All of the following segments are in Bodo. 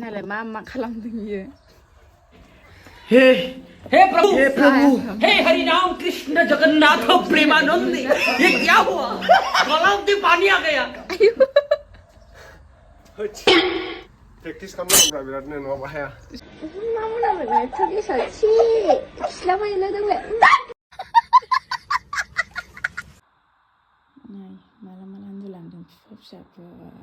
नालाय मा खालामदों इयो हे प्रभु हे हरि राम कृष्ण जगन्नाथ प्रेमानंद ये क्या हुआ गलाव में पानी आ गया प्रेक्टिस खालामनांगौब्रा बिरादनो नङाबा हाया मा मोनामोन थोरनि साथि खिलाबायलायदोंलाय नाय माला उन्दुलांदों फिसाजोआबो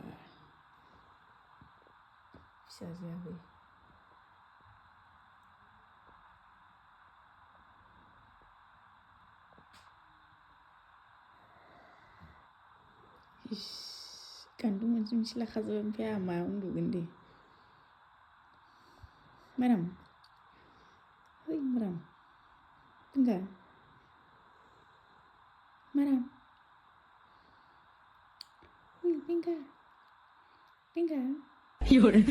Gandum macam sila kazuan pia mau undugan deh. Maram, hoi maram, enggak, maram, hoi pinggah, yaudah.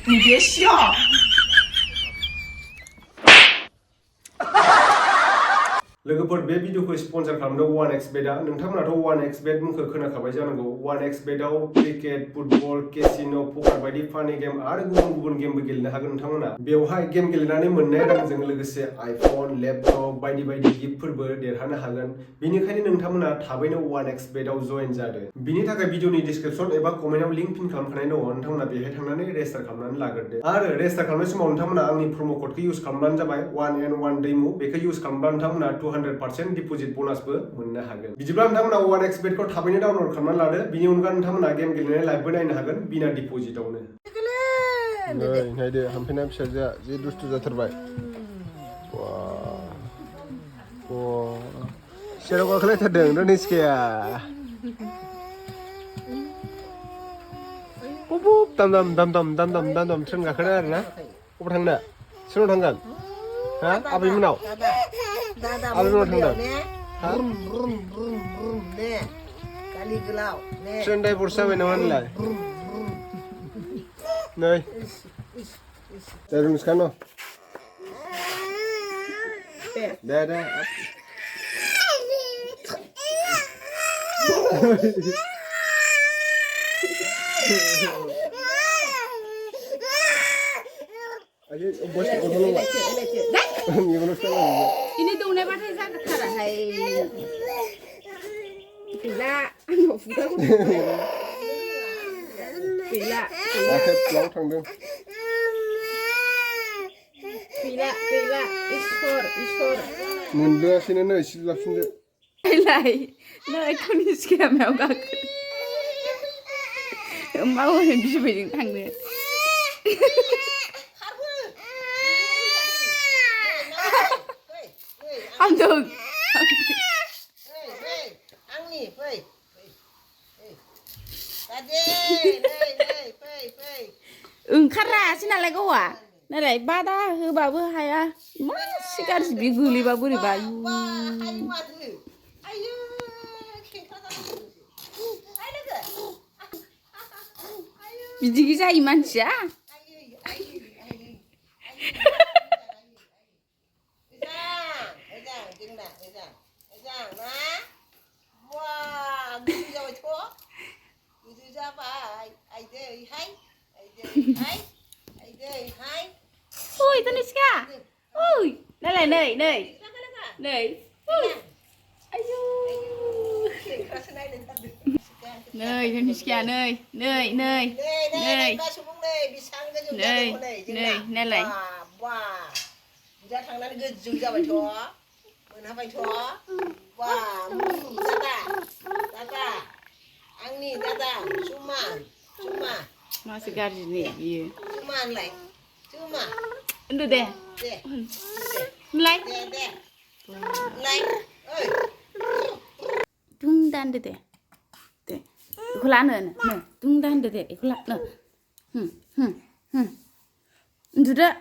你别笑 लोगोफोर बे भिडिअखौ स्पन्सर खालामदों 1xbet आ नोंथांमोनाथ' 1xbet मुंखौ खोनाखाबाय जानांगौ 1xbet आव क्रिकेट फुटबल केसिन' पकार बायदि फानि गेम आरो गुबुन गेमबो गेलेनो हागोन नोंथांमोना बेवहाय गेम गेलेनानै मोननाय रांजों लोगोसे आइफन लेपटप बायदि गिफ्टफोरबो देरहानो हागोन बेनिखायनो नोंथांमोना थाबैनो 1xbet आव जइन जादो बिनि थाखाय भिडिअनि डिसक्रिपशन एबा कमेन्टआव लिंक पिन खालामखानाय दङ नोंथांमोना बेहाय थांनानै रेजिस्टार खालामनानै लाग्रोदो आरो रेजिस्टार खालामनाय समाव नोंथांमोना आंनि प्रम' क'डखौ इउज खालामबानो जाबाय 1n1 दैमु बेखौ इउज खालामब्ला नोंथांमोना 200% डिप'जिट बोनासबो मोननो हागोन बिदिब्ला नोंथांमोना 1xbet खौ थाबैनो डाउनल'ड खालामनानै लादो बिनि अनगा नोंथांमोना गेम गेलेनानै लाइभबो नायनो हागोन बिना डिप'जिटआवनो नै नायदो हामफेना फिसाजोआ जि दुस्थु जाथारबाय सेराव गाखोलायथारदों धनिस्काया दाम ट्रेन गाखोनो आरोना अबाव थांनो सोरनाव थांगोन हा आबैमोनाव ट्रेन ड्राइभार जाबाय नामा नोंलाय नै धनिस्का न दे Ini dongnya pakai zakat cara hai. Gila, anu fuka. Gila. Akhir pulang थांदों. Gila. Ishor. मोनदोआसैनो नै एसे लाफिनदो. Lai. Lai Dhaniskaya mau गाखो. Mau होन बिबायजों थांनो. Andong. Angni, fai. Tadi, fai. ओंखारासै नालाय गावआ नालाय बादा होबाबो हाया मासे गाज्रि बे गोलैबा बोरैबा बिदि जायो मानसिया Oi, Dhaniskaya. Oi, nei. Ayo. Nei, Dhaniskaya, nei. Nei. Wah. Udah tangan gejung jawa toh. Menapai toh. Wah, Dada. Angni, Dada. Cuma. Masih garis nih, iya. Cuma. Udah deh. Mulai. Oi. Tungdan deh. Ikut lana, tungdan deh. Ikut lana. Udah.